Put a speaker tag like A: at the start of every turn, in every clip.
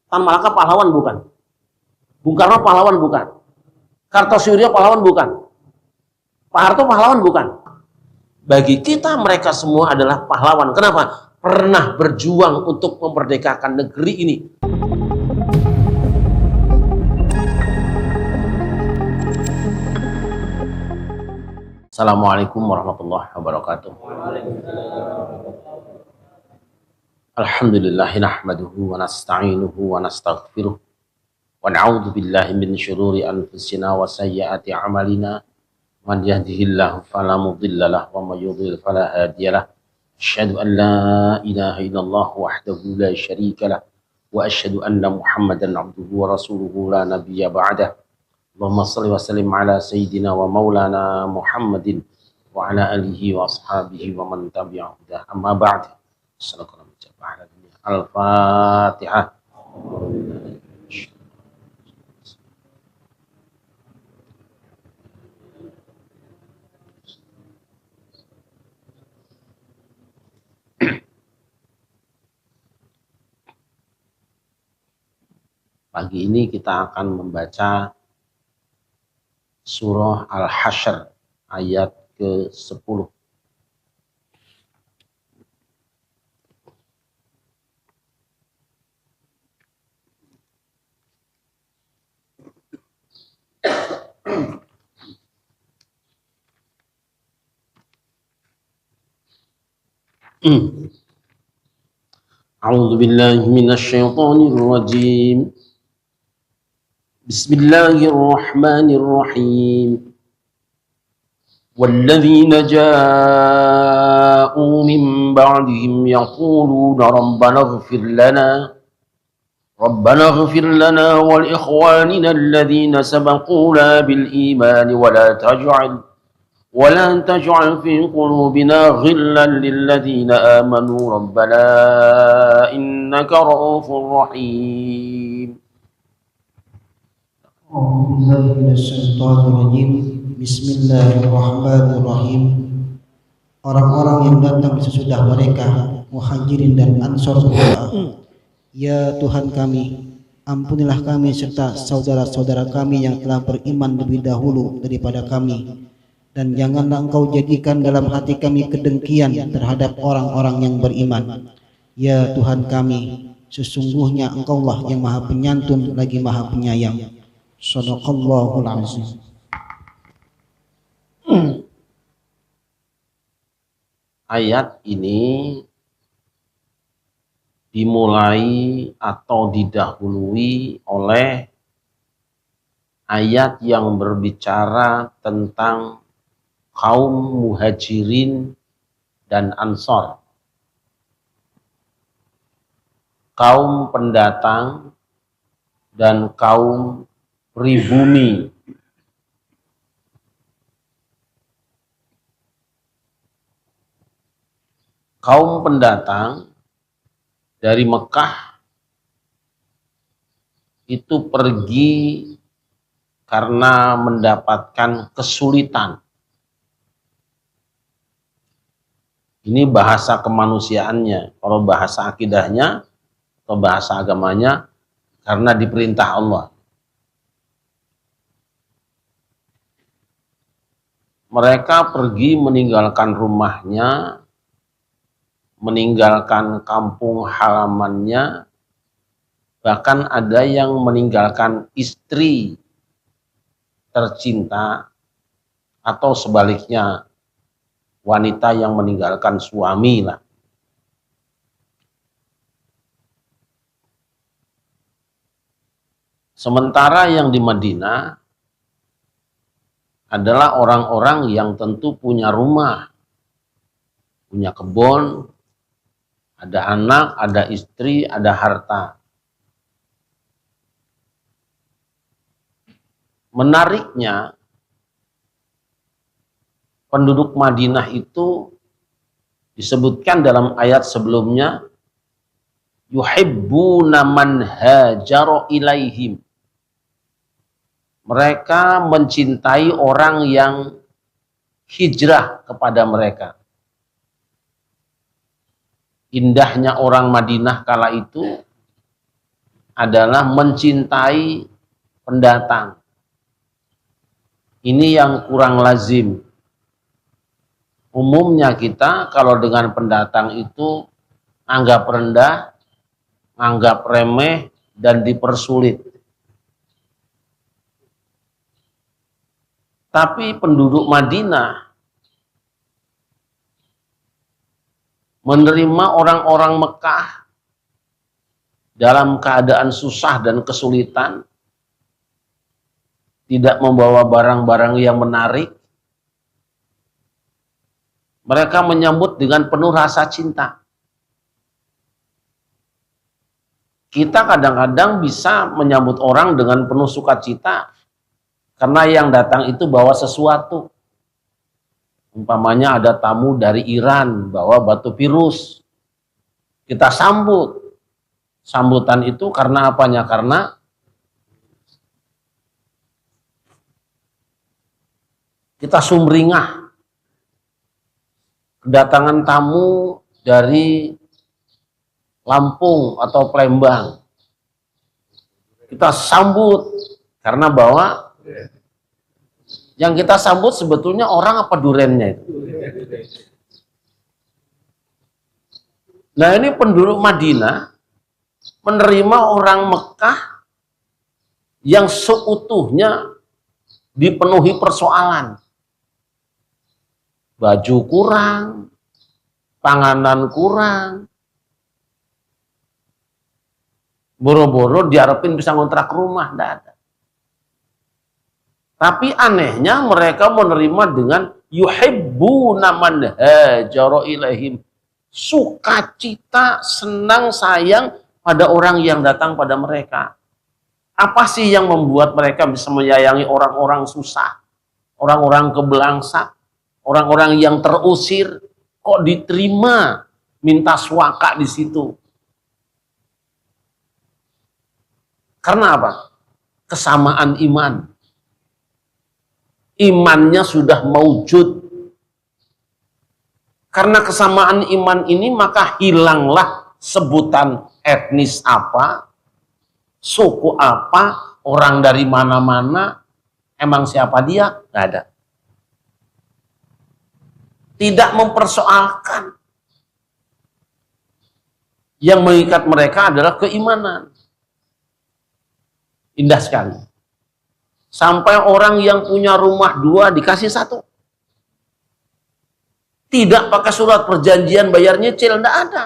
A: Tan Malaka pahlawan bukan. Bung Karno pahlawan bukan. Kartosuryo pahlawan bukan. Pak Harto pahlawan bukan. Bagi kita mereka semua adalah pahlawan. Kenapa? Pernah berjuang untuk memerdekakan negeri ini. Assalamualaikum warahmatullahi wabarakatuh. Alhamdulillahi nahmaduhu wa nasta'inuhu wa nastaghfiruh wa na'udzu billahi min syururi anfusina wa sayyiati a'malina. Man yahdihillahu fala mudilla lahu wa may yudlil fala hadiyalah. Asyhadu an la ilaha illallah wahdahu la syarika lah wa asyhadu anna Muhammadan abduhu wa rasuluhu la nabiyya ba'dah. Allahumma shalli wa sallim ala sayyidina wa maulana Muhammadin wa ala alihi wa ashabihi wa man tabi'ahu. Amma ba'd. Al-Fatihah. Pagi ini kita akan membaca surah Al-Hasyr ayat ke-10. A'udzu billahi minasy syaithanir rajim. Bismillahirrahmanirrahim. Walladzina ja'u min ba'dihim yaquluna ربنا اغفر لنا ولإخواننا الذين سبقونا بالإيمان ولا تجعل في قلوبنا غلا للذين آمنوا ربنا إنك رؤوف رحيم.
B: Bismillahirrahmanirrahim. Orang-orang yang datang sesudah mereka, Muhajirin dan Ansor berdoa, Ya Tuhan kami, ampunilah kami serta saudara-saudara kami yang telah beriman lebih dahulu daripada kami, dan janganlah Engkau jadikan dalam hati kami kedengkian terhadap orang-orang yang beriman. Ya Tuhan kami, sesungguhnya Engkaulah yang Maha Penyantun lagi Maha Penyayang. Shadaqallahul azim.
A: Ayat ini dimulai atau didahului oleh ayat yang berbicara tentang kaum Muhajirin dan Ansor, kaum pendatang dan kaum pribumi. Kaum pendatang dari Mekah itu pergi karena mendapatkan kesulitan. Ini bahasa kemanusiaannya. Kalau bahasa akidahnya atau bahasa agamanya, karena diperintah Allah. Mereka pergi meninggalkan rumahnya, meninggalkan kampung halamannya, bahkan ada yang meninggalkan istri tercinta, atau sebaliknya wanita yang meninggalkan suami lah. Sementara yang di Madinah adalah orang-orang yang tentu punya rumah, punya kebun, ada anak, ada istri, ada harta. Menariknya, penduduk Madinah itu disebutkan dalam ayat sebelumnya, yuhibbuna man hajara ilaihim. Mereka mencintai orang yang hijrah kepada mereka. Indahnya orang Madinah kala itu adalah mencintai pendatang. Ini yang kurang lazim. Umumnya kita kalau dengan pendatang itu anggap rendah, anggap remeh, dan dipersulit. Tapi penduduk Madinah menerima orang-orang Mekah dalam keadaan susah dan kesulitan, tidak membawa barang-barang yang menarik. Mereka menyambut dengan penuh rasa cinta. Kita kadang-kadang bisa menyambut orang dengan penuh sukacita karena yang datang itu bawa sesuatu. Umpamanya ada tamu dari Iran bawa batu virus, kita sambut. Sambutan itu karena apanya? Karena kita sumringah kedatangan tamu dari Lampung atau Palembang. Kita sambut karena bawa, yang kita sambut sebetulnya orang apa durennya itu? Nah, ini penduduk Madinah menerima orang Mekah yang seutuhnya dipenuhi persoalan. Baju kurang, panganan kurang, boro-boro diharapin bisa ngontrak rumah, tidak ada. Tapi anehnya mereka menerima dengan yuhibbuna man hajara ilaihim, sukacita, senang, sayang pada orang yang datang pada mereka. Apa sih yang membuat mereka bisa menyayangi orang-orang susah, orang-orang kebelangsa, orang-orang yang terusir, kok diterima, minta suaka di situ? Karena apa? Kesamaan iman. Imannya sudah maujud. Karena kesamaan iman ini maka hilanglah sebutan etnis apa, suku apa, orang dari mana-mana, emang siapa dia, nggak ada. Tidak mempersoalkan. Yang mengikat mereka adalah keimanan. Indah sekali. Sampai orang yang punya rumah 2 dikasih 1. Tidak pakai surat perjanjian bayar nyicil, tidak ada.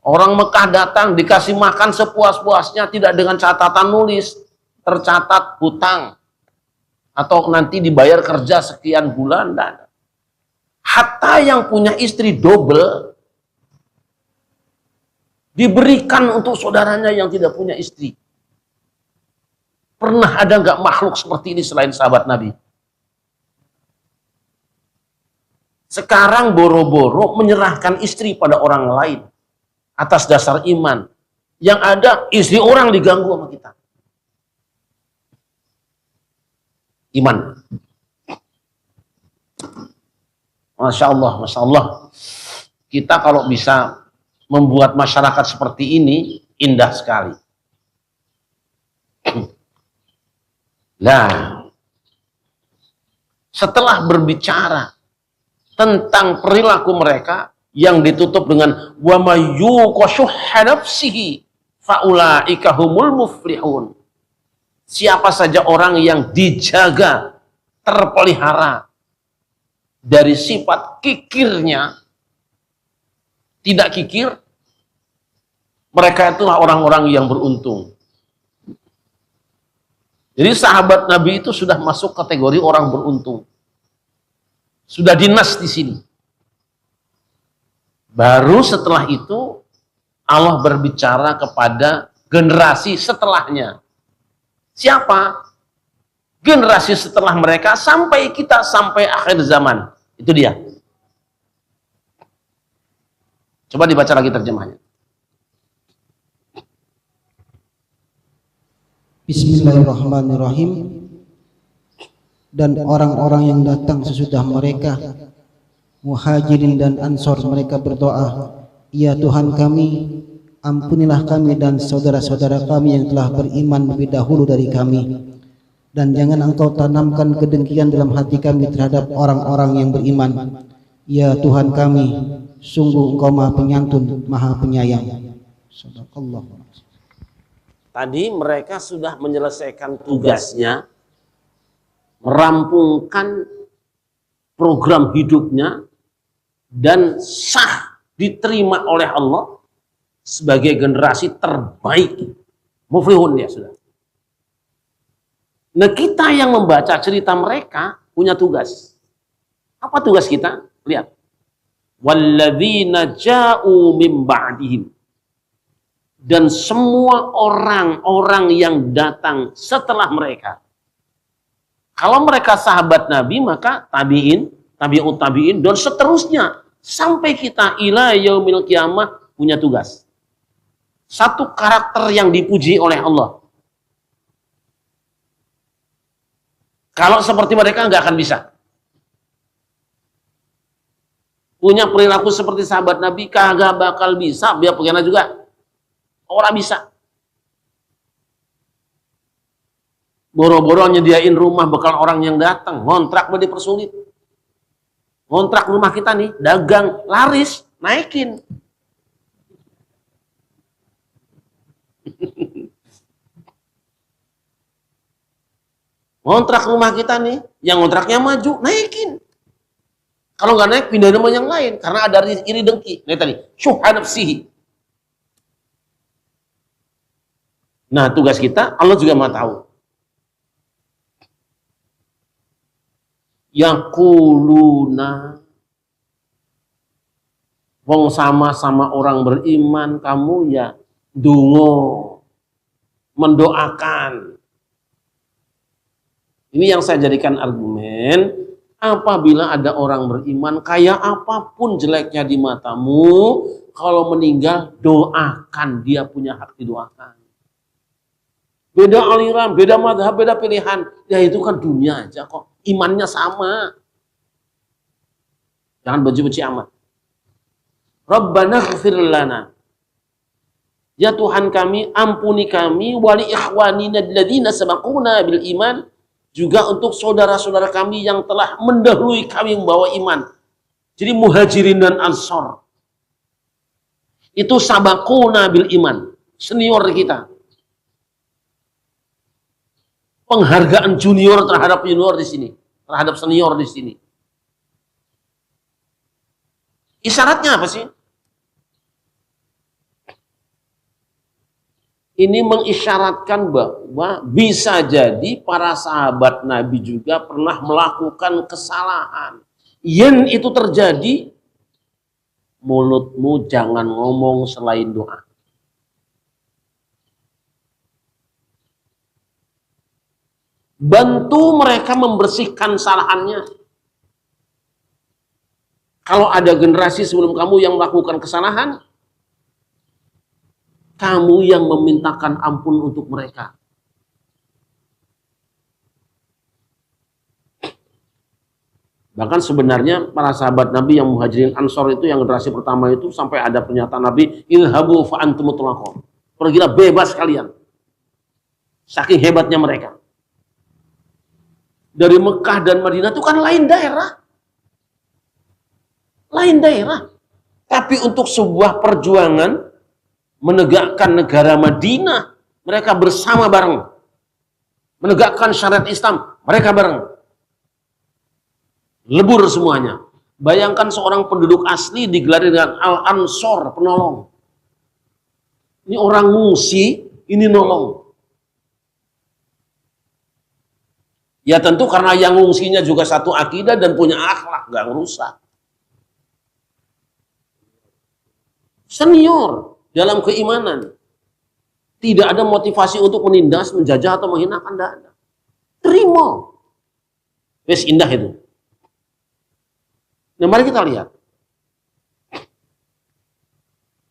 A: Orang Mekah datang dikasih makan sepuas-puasnya, tidak dengan catatan nulis, tercatat hutang, atau nanti dibayar kerja sekian bulan, tidak ada. Hatta yang punya istri double, diberikan untuk saudaranya yang tidak punya istri. Pernah ada nggak makhluk seperti ini selain sahabat Nabi? Sekarang boro-boro menyerahkan istri pada orang lain atas dasar iman. Yang ada istri orang diganggu sama kita. Iman. Masya Allah, Masya Allah. Kita kalau bisa membuat masyarakat seperti ini, indah sekali. Nah, setelah berbicara tentang perilaku mereka yang ditutup dengan wa may yuqashuhha nafsihi faulaika humul muflihun. Siapa saja orang yang dijaga, terpelihara dari sifat kikirnya, tidak kikir, mereka itulah orang-orang yang beruntung. Jadi sahabat Nabi itu sudah masuk kategori orang beruntung. Sudah dinas di sini. Baru setelah itu Allah berbicara kepada generasi setelahnya. Siapa? Generasi setelah mereka sampai kita, sampai akhir zaman. Itu dia. Coba dibaca lagi terjemahnya.
B: Bismillahirrahmanirrahim. Dan orang-orang yang datang sesudah mereka, Muhajirin dan Ansor, mereka berdoa, ya Tuhan kami, ampunilah kami dan saudara-saudara kami yang telah beriman lebih dahulu dari kami, dan jangan Engkau tanamkan kedengkian dalam hati kami terhadap orang-orang yang beriman. Ya Tuhan kami, sungguh Engkau Maha Penyantun, Maha Penyayang. Sadaqallah.
A: Tadi mereka sudah menyelesaikan tugasnya, merampungkan program hidupnya, dan sah diterima oleh Allah sebagai generasi terbaik. Muflihun dia sudah. Nah, kita yang membaca cerita mereka punya tugas. Apa tugas kita? Lihat. Walladzina ja'u min ba'dihim. Dan semua orang-orang yang datang setelah mereka. Kalau mereka sahabat Nabi, maka tabi'in, tabi'ut tabi'in, dan seterusnya. Sampai kita ila yaumil qiyamah punya tugas. Satu karakter yang dipuji oleh Allah. Kalau seperti mereka nggak akan bisa. Punya perilaku seperti sahabat Nabi, kagak bakal bisa. Biar pengen juga. Orang bisa. Boro-boro nyediain rumah bekal orang yang datang. Ngontrak mau dipersulit. Ngontrak rumah kita nih, dagang, laris, naikin. Ngontrak rumah kita nih, yang ngontraknya maju, naikin. Kalau nggak naik, pindah rumah yang lain. Karena ada iri dengki. Nah tadi, syuhha nafsihi. Nah tugas kita, Allah juga mau tahu. Yaquluna, wong sama-sama orang beriman, kamu ya dungo, mendoakan. Ini yang saya jadikan argumen, apabila ada orang beriman, kayak apapun jeleknya di matamu, kalau meninggal, doakan, dia punya hak didoakan. Beda aliran, beda madhab, beda pilihan, ya itu kan dunia aja kok, imannya sama. Jangan benci-benci amat. Rabbana ighfir lana. Ya Tuhan kami, ampuni kami, wali ikhwanina alladzina sabaquna bil iman, juga untuk saudara-saudara kami yang telah mendahului kami membawa iman. Jadi muhajirin dan ansor. Itu sabaquna bil iman. Senior kita. Penghargaan junior terhadap junior di sini. Terhadap senior di sini. Isyaratnya apa sih? Ini mengisyaratkan bahwa bisa jadi para sahabat Nabi juga pernah melakukan kesalahan. Yang itu terjadi, mulutmu jangan ngomong selain doa. Bantu mereka membersihkan kesalahannya. Kalau ada generasi sebelum kamu yang melakukan kesalahan, kamu yang memintakan ampun untuk mereka. Bahkan sebenarnya para sahabat Nabi yang muhajirin ansor itu, yang generasi pertama itu, sampai ada pernyataan Nabi, ilhabu fa antum mutlaqun. Pergilah bebas kalian. Saking hebatnya mereka. Dari Mekah dan Madinah itu kan lain daerah. Lain daerah. Tapi untuk sebuah perjuangan menegakkan negara Madinah, mereka bersama bareng. Menegakkan syariat Islam, mereka bareng. Lebur semuanya. Bayangkan seorang penduduk asli digelari dengan Al-Ansor, penolong. Ini orang ngungsi, ini nolong. Ya tentu karena yang ngungsinya juga satu akidah dan punya akhlak, gak ngerusak. Senior dalam keimanan. Tidak ada motivasi untuk menindas, menjajah, atau menghinakan. Tidak ada. Terima. Wes indah itu. Nah mari kita lihat.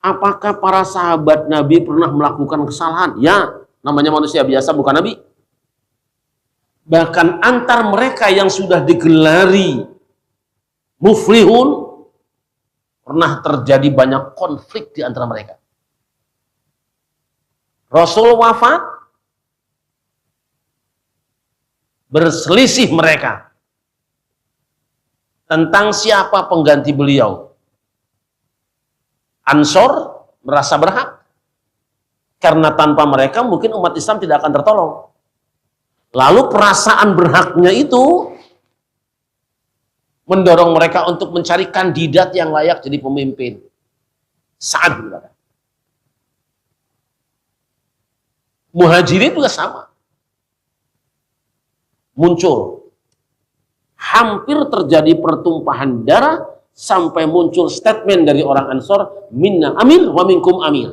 A: Apakah para sahabat Nabi pernah melakukan kesalahan? Ya, namanya manusia biasa, bukan Nabi. Bahkan antar mereka yang sudah digelari muflihun, pernah terjadi banyak konflik di antara mereka. Rasul wafat, berselisih mereka tentang siapa pengganti beliau. Ansor merasa berhak, karena tanpa mereka mungkin umat Islam tidak akan tertolong. Lalu perasaan berhaknya itu mendorong mereka untuk mencari kandidat yang layak jadi pemimpin. Sa'ad bin Ubaidah. Muhajirin juga sama. Muncul. Hampir terjadi pertumpahan darah sampai muncul statement dari orang Ansor, minna amir wa minkum amir.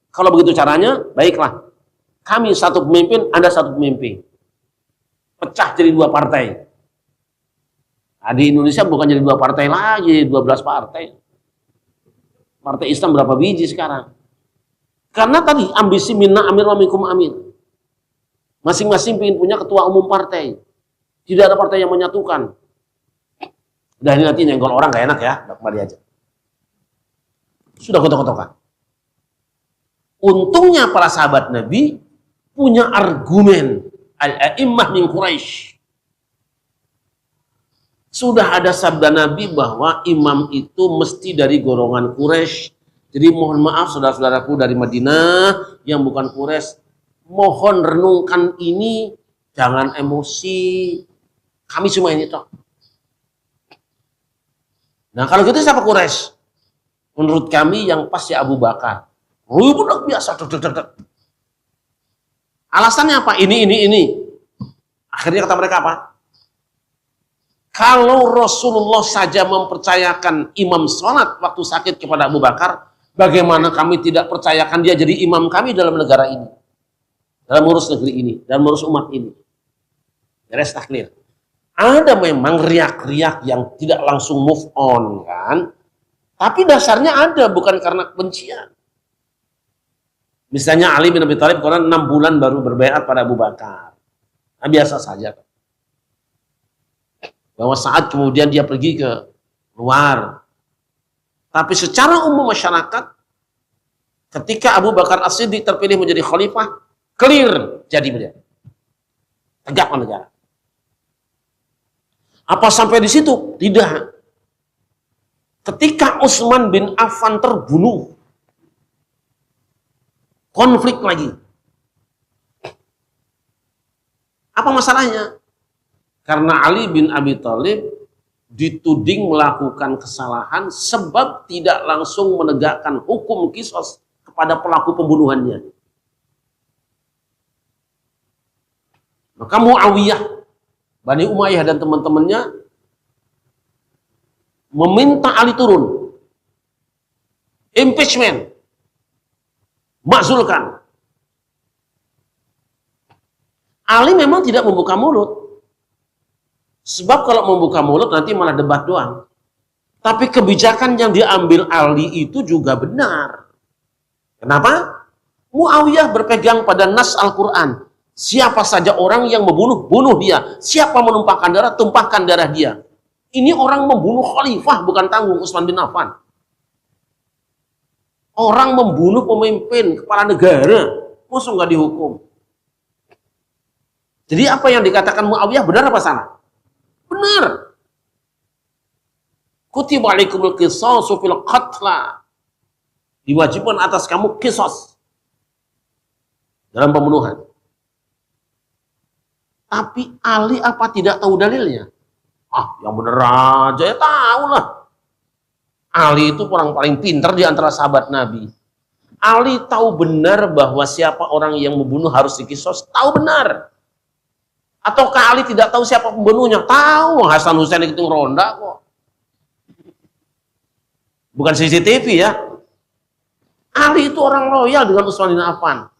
A: Kalau begitu caranya, baiklah. Kami satu pemimpin, Anda satu pemimpin. Pecah jadi dua partai. Nah, di Indonesia bukan jadi dua partai lagi, 12 partai. Partai Islam berapa biji sekarang? Karena tadi ambisi minna amir wa minkum amir. Masing-masing ingin punya ketua umum partai. Tidak ada partai yang menyatukan. Udah ini nanti nyenggol orang gak enak ya, kembali aja. Sudah kotok-kotokan. Untungnya para sahabat Nabi punya argumen. Al-a'immah min Quraisy. Sudah ada sabda Nabi bahwa imam itu mesti dari golongan Quraisy. Jadi mohon maaf saudara-saudaraku dari Madinah yang bukan Quraisy, mohon renungkan ini, jangan emosi. Kami cuma ini toh. Nah kalau gitu siapa Quraisy? Menurut kami yang pas ya Abu Bakar. Ribut biasa. Alasannya apa? Ini. Akhirnya kata mereka apa? Kalau Rasulullah saja mempercayakan imam sholat waktu sakit kepada Abu Bakar, bagaimana kami tidak percayakan dia jadi imam kami dalam negara ini? Dalam urus negeri ini, dalam urus umat ini. Beres taklir. Ada memang riak-riak yang tidak langsung move on kan. Tapi dasarnya ada, bukan karena kebencian. Misalnya Ali bin Abi Thalib karena 6 bulan baru berbaiat pada Abu Bakar. Nah, biasa saja. Bahwa saat kemudian dia pergi ke luar. Tapi secara umum masyarakat, ketika Abu Bakar As-Siddiq terpilih menjadi khalifah, clear jadi beliau. Tegakkan negara. Apa sampai di situ? Tidak. Ketika Utsman bin Affan terbunuh, konflik lagi. Apa masalahnya? Karena Ali bin Abi Thalib dituding melakukan kesalahan sebab tidak langsung menegakkan hukum qisas kepada pelaku pembunuhannya. Maka Muawiyah, Bani Umayyah dan teman-temannya meminta Ali turun. Impeachment. Makzulkan. Ali memang tidak membuka mulut. Sebab kalau membuka mulut nanti malah debat doang. Tapi kebijakan yang diambil Ali itu juga benar. Kenapa? Muawiyah berpegang pada nas Al-Quran. Siapa saja orang yang membunuh, bunuh dia. Siapa menumpahkan darah, tumpahkan darah dia. Ini orang membunuh khalifah, bukan tanggung Utsman bin Affan. Orang membunuh pemimpin, kepala negara, masa nggak dihukum? Jadi apa yang dikatakan Muawiyah benar apa salah? Benar. Kutiba alaikumul qisasu fil qatla. Diwajibkan atas kamu qisas dalam pembunuhan. Tapi Ali apa tidak tahu dalilnya? Ah, yang bener aja ya tahu lah. Ali itu orang paling pintar di antara sahabat Nabi. Ali tahu benar bahwa siapa orang yang membunuh harus dikisos. Tahu benar. Ataukah Ali tidak tahu siapa pembunuhnya? Tahu, Hasan Husain itu ronda kok. Bukan CCTV ya. Ali itu orang loyal dengan Utsman bin Affan.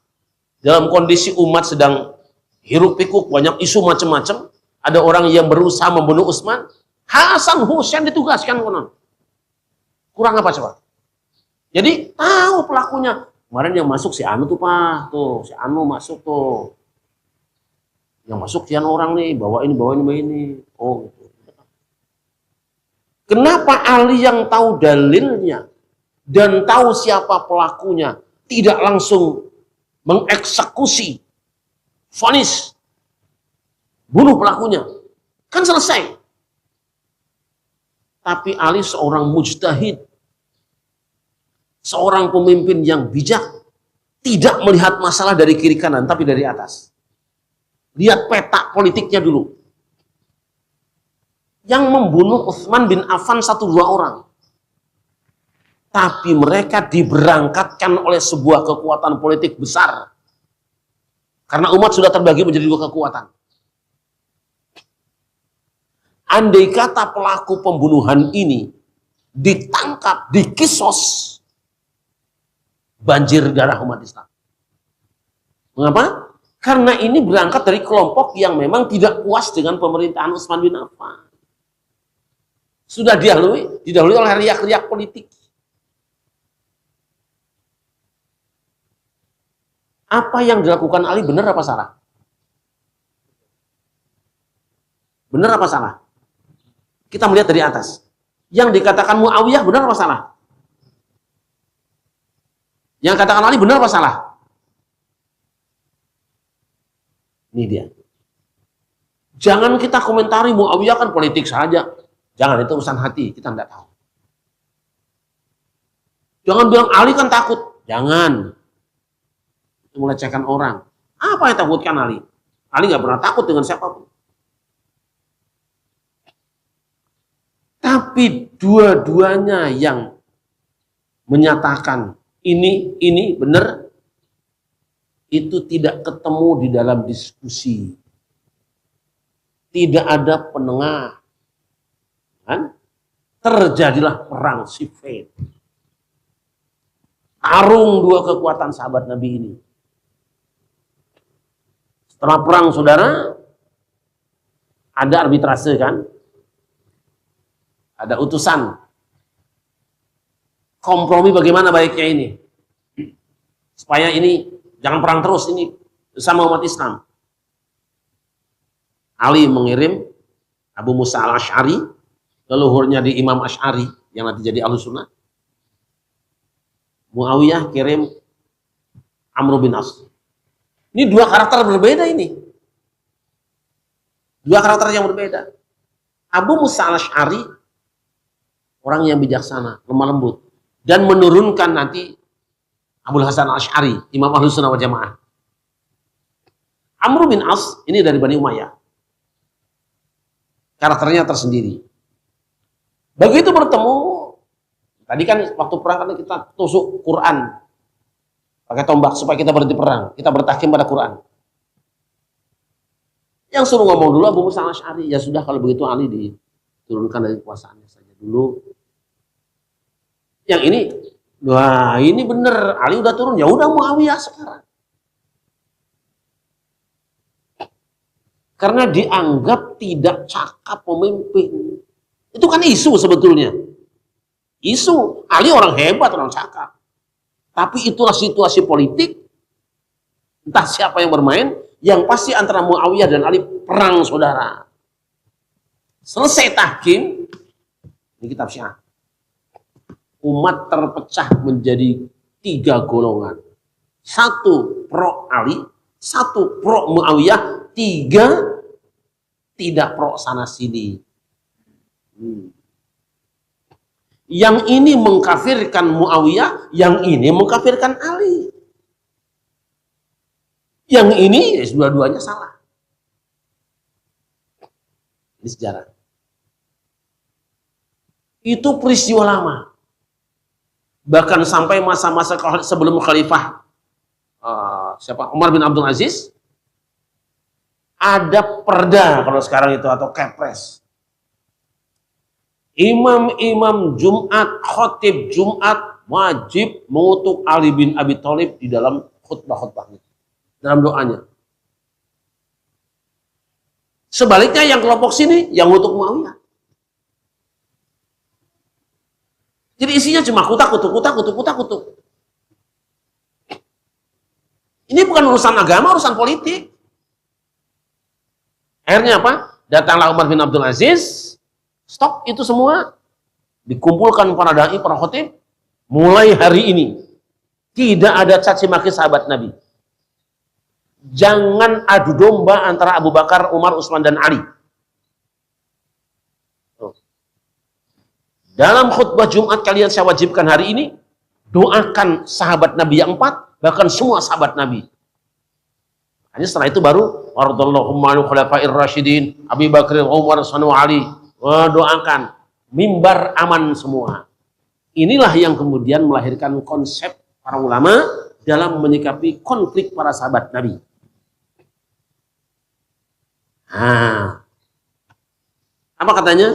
A: Dalam kondisi umat sedang hiruk pikuk, banyak isu macam-macam. Ada orang yang berusaha membunuh Utsman. Hasan Husain ditugaskan konon. Kurang apa coba? Jadi tahu pelakunya. Kemarin yang masuk si Anu tuh Pak, tuh si Anu masuk tuh. Yang masuk sekian orang nih, bawa ini. Oh gitu. Kenapa Ali yang tahu dalilnya dan tahu siapa pelakunya tidak langsung mengeksekusi vonis bunuh pelakunya, kan selesai. Tapi Ali seorang mujtahid, seorang pemimpin yang bijak, tidak melihat masalah dari kiri kanan, tapi dari atas. Lihat peta politiknya dulu. Yang membunuh Utsman bin Affan 1-2 orang. Tapi mereka diberangkatkan oleh sebuah kekuatan politik besar. Karena umat sudah terbagi menjadi 2 kekuatan. Andai kata pelaku pembunuhan ini ditangkap, dikisos, banjir darah umat Islam. Mengapa? Karena ini berangkat dari kelompok yang memang tidak puas dengan pemerintahan Utsman bin Affan. Sudah didahului oleh riak-riak politik. Apa yang dilakukan Ali benar apa salah? Benar apa salah? Kita melihat dari atas. Yang dikatakan Muawiyah benar apa salah? Yang katakan Ali benar apa salah? Ini dia. Jangan kita komentari Muawiyah kan politik saja. Jangan, itu urusan hati, kita tidak tahu. Jangan bilang Ali kan takut. Jangan. Itu melecehkan orang. Apa yang takutkan Ali? Ali nggak pernah takut dengan siapapun. Tapi dua-duanya yang menyatakan ini benar, itu tidak ketemu di dalam diskusi. Tidak ada penengah. Kan? Terjadilah perang Siffin. Tarung 2 kekuatan sahabat Nabi ini. Setelah perang, saudara, ada arbitrase kan? Ada utusan. Kompromi bagaimana baiknya ini. Supaya ini jangan perang terus, ini sama umat Islam. Ali mengirim Abu Musa al-Asy'ari, leluhurnya di Imam Asy'ari, yang nanti jadi Ahlussunnah. Muawiyah kirim Amr bin As. Ini 2 karakter berbeda ini. 2 karakter yang berbeda. Abu Musa al-Asy'ari, orang yang bijaksana, lemah lembut. Dan menurunkan nanti Abul Hasan al-Asy'ari, Imam Ahlussunnah wal Jamaah. Amr bin As, ini dari Bani Umayyah. Karakternya tersendiri. Begitu bertemu, tadi kan waktu perang kan kita tusuk Quran pakai tombak supaya kita berhenti perang, kita bertahkim pada Quran. Yang suruh ngomong dulu Abu Musa al-Asy'ari, ya sudah kalau begitu Ali diturunkan dari kekuasaannya saja dulu. Yang ini, wah ini bener, Ali udah turun, ya udah Muawiyah sekarang. Karena dianggap tidak cakap pemimpin. Itu kan isu sebetulnya. Isu, Ali orang hebat, orang cakap. Tapi itulah situasi politik. Entah siapa yang bermain, yang pasti antara Muawiyah dan Ali perang saudara. Selesai tahkim, ini kitab Syiah. Umat terpecah menjadi 3 golongan. 1 pro Ali, 1 pro Muawiyah, 3 tidak pro sana sini. Yang ini mengkafirkan Muawiyah, yang ini mengkafirkan Ali. Yang ini dua-duanya salah. Ini sejarah. Itu peristiwa lama. Bahkan sampai masa-masa sebelum khalifah Umar bin Abdul Aziz, ada perda kalau sekarang itu atau kepres. Imam-imam Jumat, khotib Jumat wajib mengutuk Ali bin Abi Thalib di dalam khutbah-khutbahnya, dalam doanya. Sebaliknya yang kelompok sini yang mengutuk Muawiyah. Jadi isinya cuma kutak-kutuk. Ini bukan urusan agama, urusan politik. Akhirnya apa? Datanglah Umar bin Abdul Aziz, stop itu semua, dikumpulkan para dai, para khotib, mulai hari ini tidak ada caci maki sahabat Nabi. Jangan adu domba antara Abu Bakar, Umar, Utsman, dan Ali. Dalam khutbah Jumat kalian saya wajibkan hari ini, doakan sahabat Nabi yang 4, bahkan semua sahabat Nabi. Hanya setelah itu baru radhiyallahu anhu khulafair rasyidin, Abi Bakar, Umar, Utsman, Ali. Doakan mimbar aman semua. Inilah yang kemudian melahirkan konsep para ulama dalam menyikapi konflik para sahabat Nabi. Apa katanya?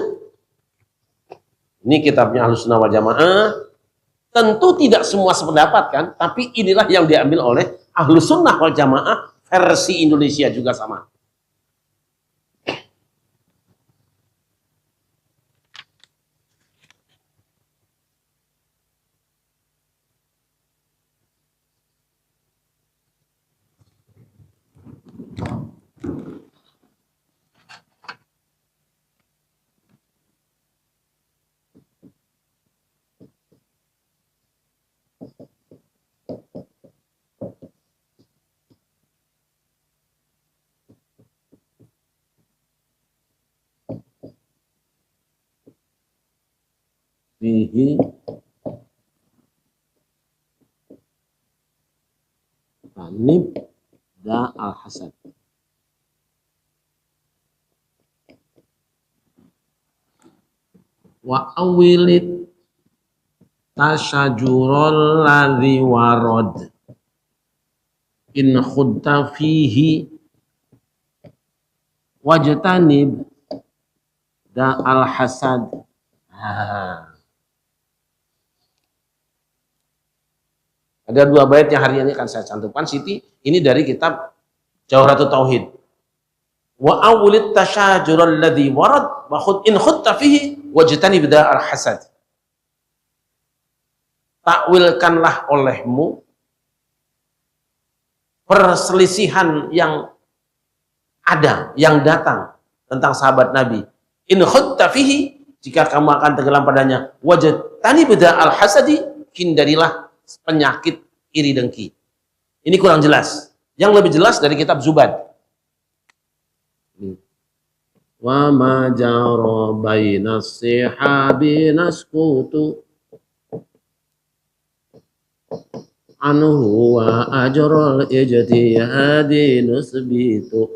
A: Ini kitabnya Ahlussunnah wal Jamaah. Tentu tidak semua sependapat kan, tapi inilah yang diambil oleh Ahlussunnah wal Jamaah versi Indonesia juga sama. Fihi nibda al-hasad. Wa awilit tasyajurul ladzi warad in khudta fihi wajtanib da al-hasad. Ada 2 bait yang hari ini akan saya cantumkan. Siti, ini dari kitab Jawharatul Tauhid. Wa awlit tasyajurul ladzi warad wa khud in khutta fihi wajtanib da al-hasad. Takwilkanlah olehmu perselisihan yang ada, yang datang tentang sahabat Nabi. In khutta fihi, jika kamu akan tenggelam padanya, wajtanib da al-hasadi, hindarilah penyakit iri dengki. Ini kurang jelas. Yang lebih jelas dari kitab Zubad. Wa ma jara bainas sihabi nasqutu anhu wa ajral ijtihadi nusbitu.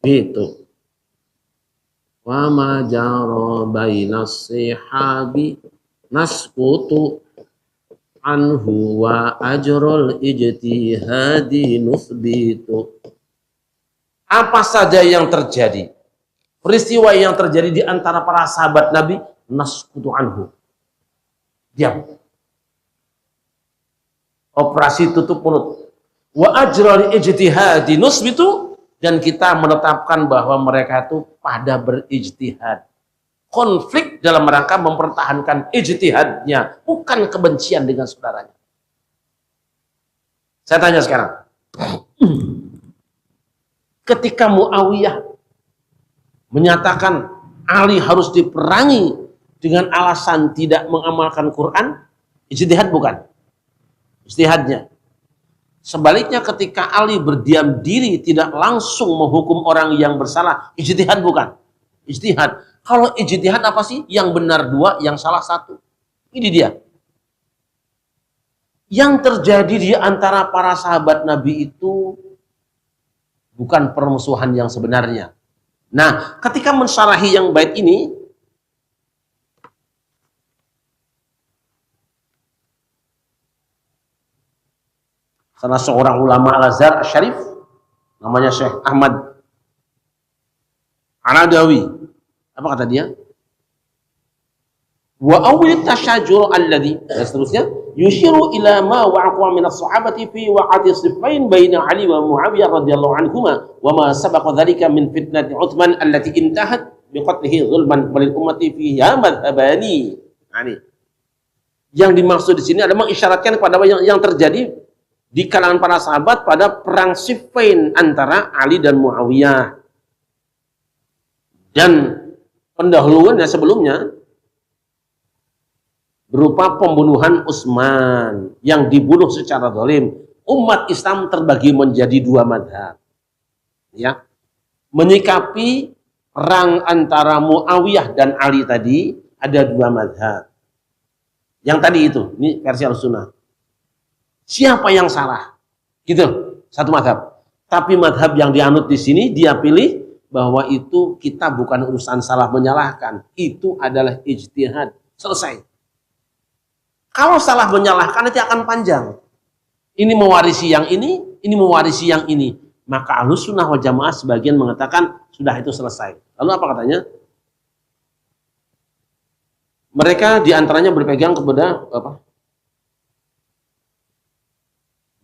A: Itu. Wa ma jara bainas sihabi nasqutu anhu wa ajrul ijtihadi nusbitu. Apa saja yang terjadi, peristiwa yang terjadi di antara para sahabat Nabi, nasqutu anhu, diam, operasi tutup mulut. Wa ajrul ijtihadi nusbitu, dan kita menetapkan bahwa mereka itu pada berijtihad. Konflik dalam rangka mempertahankan ijtihadnya, bukan kebencian dengan saudaranya. Saya tanya sekarang. Ketika Muawiyah menyatakan Ali harus diperangi dengan alasan tidak mengamalkan Quran, ijtihad bukan? Ijtihadnya. Sebaliknya ketika Ali berdiam diri tidak langsung menghukum orang yang bersalah, ijtihad bukan? Ijtihad. Kalau ijtihad apa sih? Yang benar 2, yang salah 1. Ini dia. Yang terjadi di antara para sahabat Nabi itu bukan permusuhan yang sebenarnya. Nah, ketika mensyarahi yang bait ini, salah seorang ulama Al-Azhar Syarif, namanya Syekh Ahmad Al-Adawi, apa kata dia? Wa awwal tasyajur alladhi, dan seterusnya, yushiru ila ma waqa'a min as-sahabati fi waqati sifain baina Ali wa Muawiyah radhiyallahu anhuma wa ma sabaqa dhalika min fitnati Utsman allati intahat biqatlihi zulman walil ummati fiha madhhabani. Nah, ini yang dimaksud di sini adalah mengisyaratkan kepada yang terjadi di kalangan para sahabat pada perang Siffin antara Ali dan Muawiyah. Dan pendahuluannya sebelumnya berupa pembunuhan Utsman yang dibunuh secara zalim. Umat Islam terbagi menjadi dua madhab. Ya, menyikapi perang antara Muawiyah dan Ali tadi ada dua madhab. Yang tadi itu, ini versi Al-Sunnah. Siapa yang salah? Gitu, satu madhab. Tapi madhab yang dianut di sini dia pilih bahwa itu kita bukan urusan salah menyalahkan, itu adalah ijtihad. Selesai. Kalau salah menyalahkan nanti akan panjang. Ini mewarisi yang ini mewarisi yang ini. Maka Ahlussunnah wal Jamaah sebagian mengatakan sudah itu selesai. Lalu apa katanya? Mereka diantaranya berpegang kepada apa?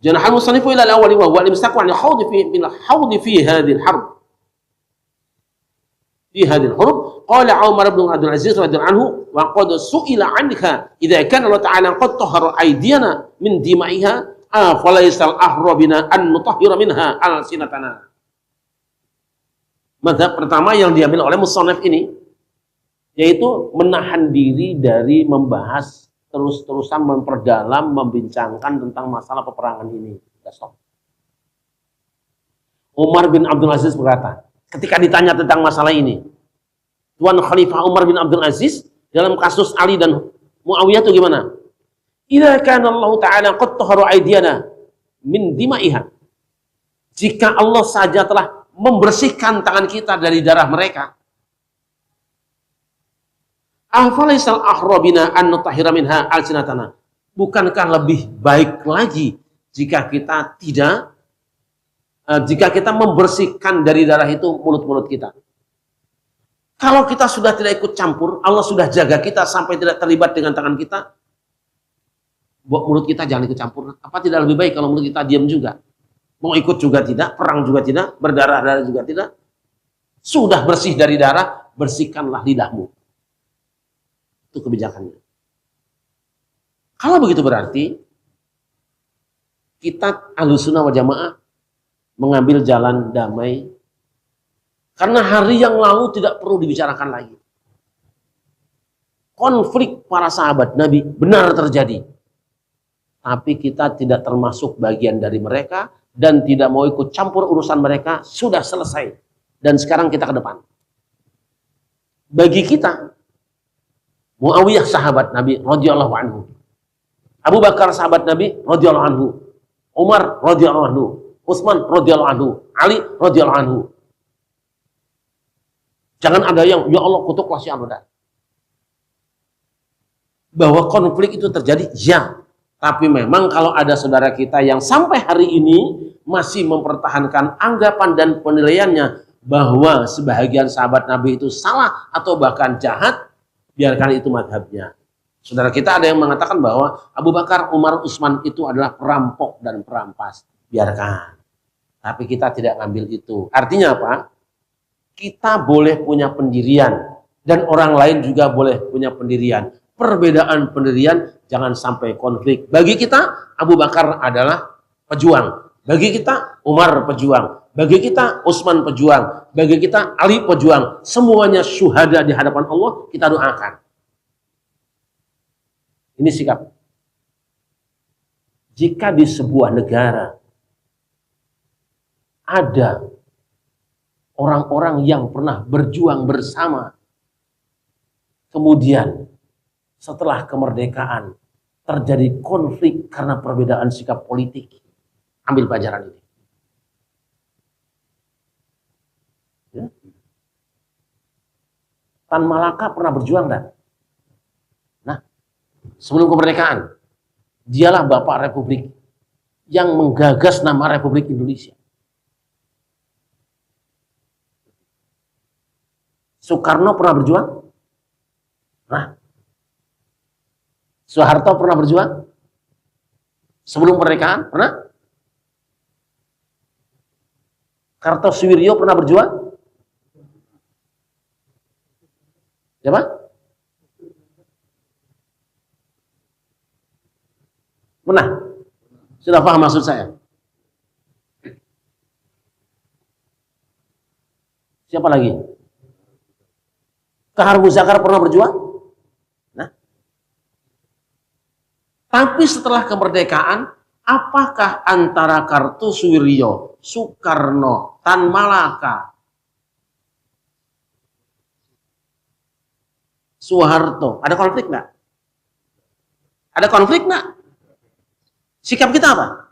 A: Janahal musannifu ila al-awwali wa huwa al-imsaku 'an al-khawd fi hadhihi al-harb. Fi hadhihi al-harb qala Umar bin Abdul Aziz radhiyallahu anhu wa qad su'ila 'anha idza kana Allah ta'ala qad tahara aydiyana min dima'iha falaisal ahrabina an nutahhira minha al-sinatana. Mazhab pertama yang diambil oleh musannaf ini yaitu menahan diri dari membahas terus-terusan memperdalam, membincangkan tentang masalah peperangan ini. Stop. Umar bin Abdul Aziz berkata, ketika ditanya tentang masalah ini, Tuan Khalifah Umar bin Abdul Aziz dalam kasus Ali dan Muawiyah itu gimana? Idza kana Allah Ta'ala qad tahara aydiyana min dima'iha. Jika Allah saja telah membersihkan tangan kita dari darah mereka, afalaisal ahrabina an nutahhira minha alsinatana. Bukankah lebih baik lagi jika kita membersihkan dari darah itu mulut-mulut kita? Kalau kita sudah tidak ikut campur, Allah sudah jaga kita sampai tidak terlibat dengan tangan kita, mulut kita jangan ikut campur. Apa tidak lebih baik kalau mulut kita diam juga? Mau ikut juga tidak, perang juga tidak, berdarah-darah juga tidak. Sudah bersih dari darah, bersihkanlah lidahmu. Itu kebijakannya. Kalau begitu berarti kita Ahlussunnah wal Jamaah mengambil jalan damai karena hari yang lalu tidak perlu dibicarakan lagi. Konflik para sahabat Nabi benar terjadi. Tapi kita tidak termasuk bagian dari mereka dan tidak mau ikut campur urusan mereka, sudah selesai. Dan sekarang kita ke depan. Bagi kita Muawiyah sahabat Nabi radhiyallahu anhu. Abu Bakar sahabat Nabi radhiyallahu anhu. Umar radhiyallahu anhu. Utsman radhiyallahu anhu. Ali radhiyallahu anhu. Jangan ada yang ya Allah kutuklah si Abdullah. Bahwa konflik itu terjadi, ya. Tapi memang kalau ada saudara kita yang sampai hari ini masih mempertahankan anggapan dan penilaiannya bahwa sebahagian sahabat Nabi itu salah atau bahkan jahat, biarkan itu madhabnya. Saudara kita ada yang mengatakan bahwa Abu Bakar, Umar, Utsman itu adalah perampok dan perampas. Biarkan. Tapi kita tidak ngambil itu. Artinya apa? Kita boleh punya pendirian. Dan orang lain juga boleh punya pendirian. Perbedaan pendirian jangan sampai konflik. Bagi kita, Abu Bakar adalah pejuang. Bagi kita, Umar pejuang. Bagi kita, Utsman pejuang. Bagi kita, Ali pejuang. Semuanya syuhada di hadapan Allah, kita doakan. Ini sikap. Jika di sebuah negara ada orang-orang yang pernah berjuang bersama, kemudian setelah kemerdekaan terjadi konflik karena perbedaan sikap politik, ambil pelajaran ini. Ya. Tan Malaka pernah berjuang kan? Nah, sebelum kemerdekaan, dialah Bapak Republik yang menggagas nama Republik Indonesia. Soekarno pernah berjuang? Nah, Soeharto pernah berjuang? Sebelum kemerdekaan? Pernah? Kartosuwiryo pernah berjuang? Siapa? Pernah? Sudah paham maksud saya? Siapa lagi? Kahar Muzakar pernah berjuang? Nah, Tapi setelah kemerdekaan, apakah antara Kartosuwiryo, Soekarno, Tan Malaka, Soeharto, ada konflik nggak? Ada konflik nggak? Sikap kita apa?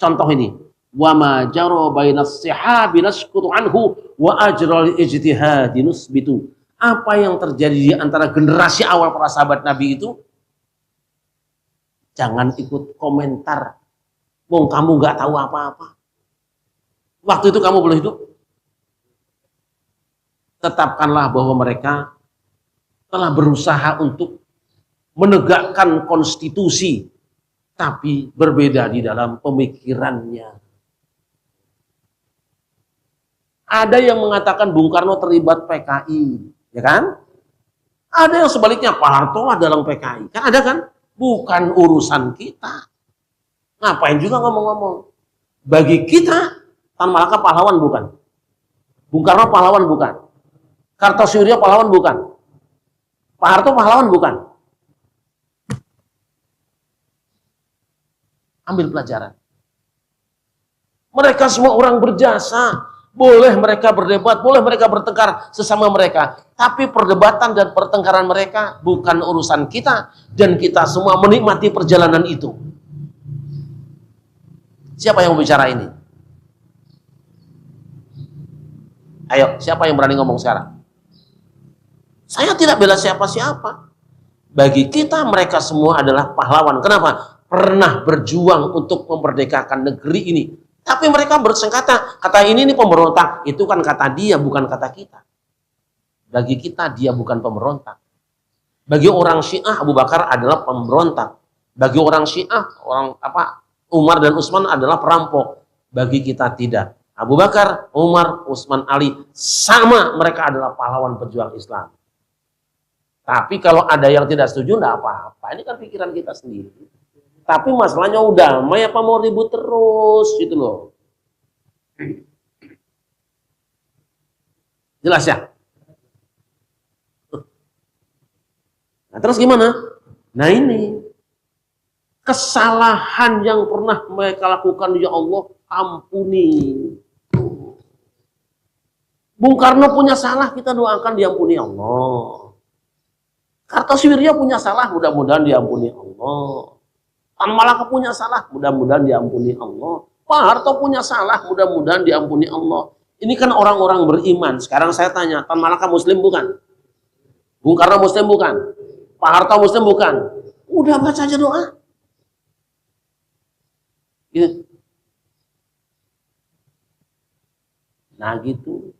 A: Contoh ini, wa ma jara bainas sahabi nasqutu anhu wa ajral ijtihadi nusbitu. Apa yang terjadi di antara generasi awal para sahabat Nabi itu, jangan ikut komentar. Wong kamu nggak tahu apa-apa. Waktu itu kamu belum hidup. Tetapkanlah bahwa mereka telah berusaha untuk menegakkan konstitusi, tapi berbeda di dalam pemikirannya. Ada yang mengatakan Bung Karno terlibat PKI. Ya kan? Ada yang sebaliknya, Pak Harto dalam PKI. Kan ada kan? Bukan urusan kita. Ngapain juga ngomong-ngomong? Bagi kita, Tan Malaka pahlawan bukan? Bung Karno pahlawan bukan? Kartosuwiryo pahlawan bukan? Pak Harto pahlawan bukan? Ambil pelajaran. Mereka semua orang berjasa. Boleh mereka berdebat, boleh mereka bertengkar sesama mereka. Tapi perdebatan dan pertengkaran mereka bukan urusan kita. Dan kita semua menikmati perjalanan itu. Siapa yang bicara ini? Ayo, siapa yang berani ngomong sekarang? Saya tidak bela siapa-siapa. Bagi kita mereka semua adalah pahlawan. Kenapa? Pernah berjuang untuk memerdekakan negeri ini. Tapi mereka bersengketa, kata ini pemberontak, itu kan kata dia, bukan kata kita. Bagi kita dia bukan pemberontak. Bagi orang Syiah Abu Bakar adalah pemberontak. Bagi orang Syiah, Umar dan Utsman adalah perampok. Bagi kita tidak. Abu Bakar, Umar, Utsman, Ali sama, mereka adalah pahlawan pejuang Islam. Tapi kalau ada yang tidak setuju, enggak apa-apa. Ini kan pikiran kita sendiri. Tapi masalahnya udah, apa mau ribut terus gitu loh. Jelas ya? Nah terus gimana? Nah ini, kesalahan yang pernah mereka lakukan, ya Allah ampuni. Bung Karno punya salah, kita doakan diampuni Allah. Kartosuwiryo punya salah, mudah-mudahan diampuni Allah. Tan Malaka punya salah, mudah-mudahan diampuni Allah. Pak Harto punya salah, mudah-mudahan diampuni Allah. Ini kan orang-orang beriman. Sekarang saya tanya, Tan Malaka Muslim bukan? Bung Karno Muslim bukan? Pak Harto Muslim bukan? Udah baca aja doa. Gitu. Nah gitu.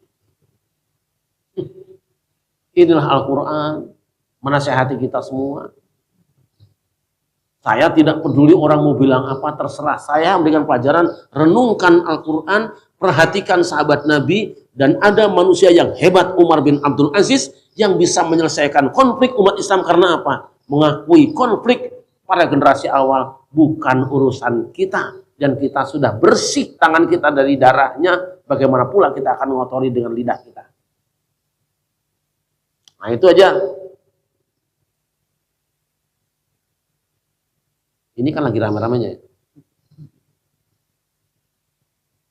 A: Inilah Al-Quran menasihati kita semua. Saya tidak peduli orang mau bilang apa, terserah. Saya memberikan pelajaran, renungkan Al-Quran, perhatikan sahabat Nabi, dan ada manusia yang hebat, Umar bin Abdul Aziz, yang bisa menyelesaikan konflik umat Islam. Karena apa? Mengakui konflik pada generasi awal bukan urusan kita. Dan kita sudah bersih tangan kita dari darahnya, bagaimana pula kita akan mengotori dengan lidah kita. Nah itu aja. Ini kan lagi rame-ramenya.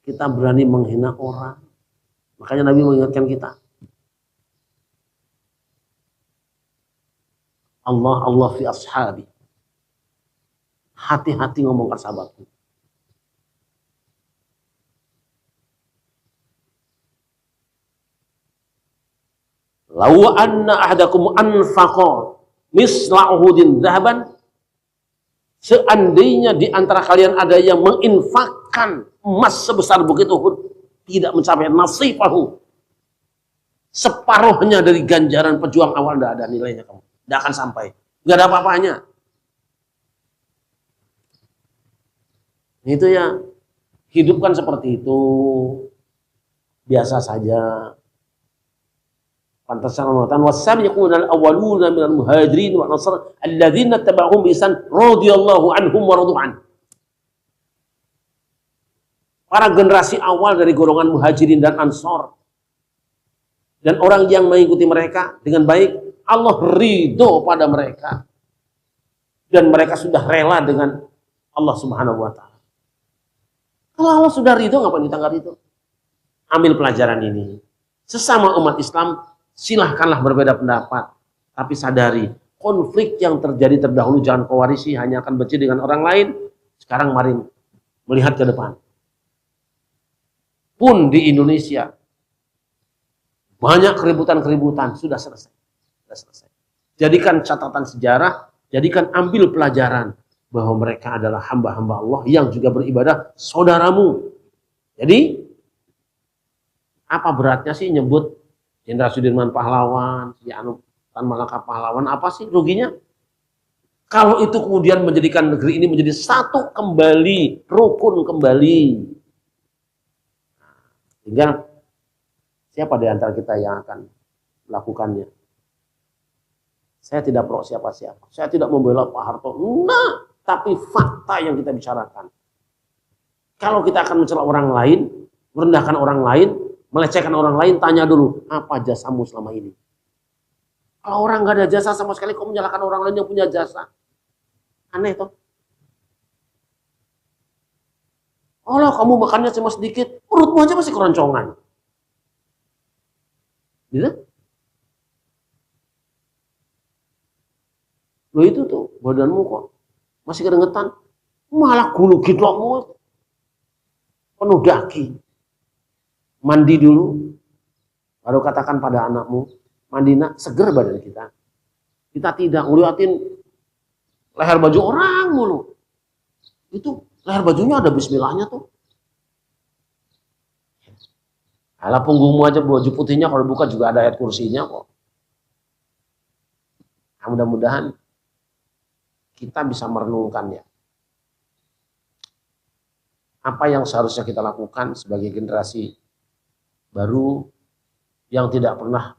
A: Kita berani menghina orang. Makanya Nabi mengingatkan kita. Allah fi ashabi. Hati-hati ngomong ke sahabatku. Lau anna ahdakum anfaqa misla uhudin dhahaban. Seandainya di antara kalian ada yang menginfakkan emas sebesar bukit Uhud, tidak mencapai nasifahu, separuhnya dari ganjaran pejuang awal, tidak ada nilainya kamu, tidak akan sampai, nggak ada apa-apanya. Itu ya, hidup kan seperti itu, biasa saja. Pantasan mengatakan wasabiquna al-awwaluna minal muhajirin wal ansar alladzina tabauhum bi ihsan radhiyallahu anhum wa radu'an. Para generasi awal dari golongan muhajirin dan ansor dan orang yang mengikuti mereka dengan baik, Allah ridho pada mereka dan mereka sudah rela dengan Allah Subhanahu wa taala. Kalau Allah sudah ridho, ngapain kita nggak ridho? Ambil pelajaran ini. Sesama umat Islam, silahkanlah berbeda pendapat, tapi sadari konflik yang terjadi terdahulu jangan kau warisi, hanya akan benci dengan orang lain. Sekarang mari melihat ke depan. Pun di Indonesia banyak keributan-keributan, sudah selesai. Sudah selesai. Jadikan catatan sejarah, jadikan ambil pelajaran bahwa mereka adalah hamba-hamba Allah yang juga beribadah saudaramu. Jadi apa beratnya sih nyebut Jenderal Sudirman pahlawan, si Anu Tan Malaka pahlawan, apa sih ruginya? Kalau itu kemudian menjadikan negeri ini menjadi satu kembali, rukun kembali. Tinggal siapa di antara kita yang akan melakukannya? Saya tidak pro siapa-siapa. Saya tidak membela Pak Harto. Nah, tapi fakta yang kita bicarakan. Kalau kita akan mencela orang lain, merendahkan orang lain, melecehkan orang lain, tanya dulu, apa jasamu selama ini? Kalau orang nggak ada jasa sama sekali, kok menyalahkan orang lain yang punya jasa? Aneh toh. Allah, kamu makannya cuma sedikit, perutmu aja masih keroncongan. Gitu? Loh itu tuh, badanmu kok masih keringetan, malah gulu gitlokmu penuh daging. Mandi dulu, baru katakan pada anakmu, mandi nak, seger badan kita. Kita tidak ngeliatin leher baju orang mulu. Itu leher bajunya ada bismillahnya tuh. Alah punggungmu aja baju putihnya kalau buka juga ada ayat kursinya kok. Nah, mudah-mudahan kita bisa merenungkannya. Apa yang seharusnya kita lakukan sebagai generasi baru yang tidak pernah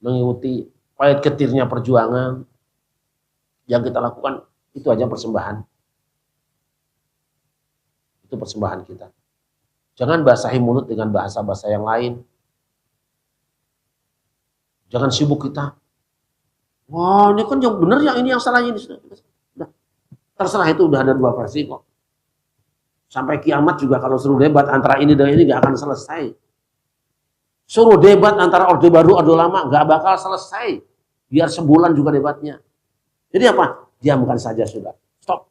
A: mengikuti pahit getirnya perjuangan, yang kita lakukan itu aja persembahan. Itu persembahan kita. Jangan basahi mulut dengan bahasa-bahasa yang lain. Jangan sibuk kita. Wah, ini kan yang benar, yang ini yang salah ini. Sudah. Terserah, itu udah ada dua versi kok. Sampai kiamat juga kalau suruh debat antara ini dan ini gak akan selesai. Suruh debat antara Orde Baru, Orde Lama, gak bakal selesai. Biar sebulan juga debatnya. Jadi apa? Diamkan saja sudah. Stop.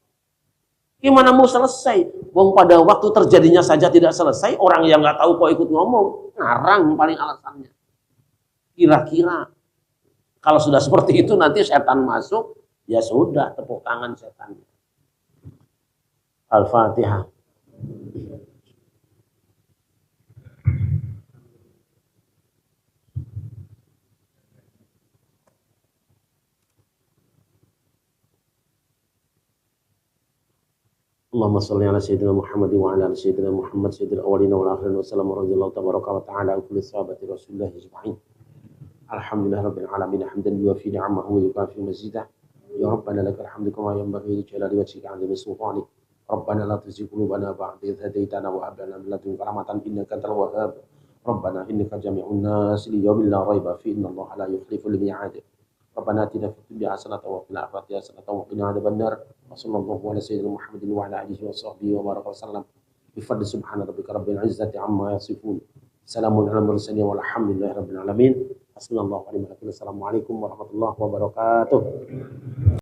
A: Gimana mau selesai? Wong pada waktu terjadinya saja tidak selesai, orang yang gak tahu kok ikut ngomong. Ngarang paling alasannya. Kira-kira kalau sudah seperti itu nanti setan masuk, ya sudah, tepuk tangan setan. Al-Fatihah. Allahumma salli ala sayyidina Muhammad wa ala sayyidina Muhammad sayyidil awwalin wal akhirin wa sallam radhiyallahu tabaraka wa ta'ala an kulli sahabati Rasulillah ajma'in. Alhamdulillah rabbil alamin hamdan yuwafi ni'amahu wa yukafi mazidah. Ya Rabbana lakal hamdu kama yanbaghi li jalali wajhika 'azimi sultanik. Rabbana la tuzigh qulubana ba'da idh hadaytana wa hab lana min ladunka rahmatan innaka antal wahhab. Rabbana innaka jami'un nas li yawmin la rayba fihi innallaha la yukhliful mi'ad. Rabbana atina fid dunya hasanatan wa fil akhirati hasanatan wa qina adzabannar. Wa sallallahu ala sayyidina Muhammadin wa ala alihi wa sahbihi wa baraka wasallam. Bi fadli subhana rabbika rabbil izzati amma yasifun. Salamun alal mursalin walhamdulillahi rabbil alamin. Assalamualaikum warahmatullahi wabarakatuh.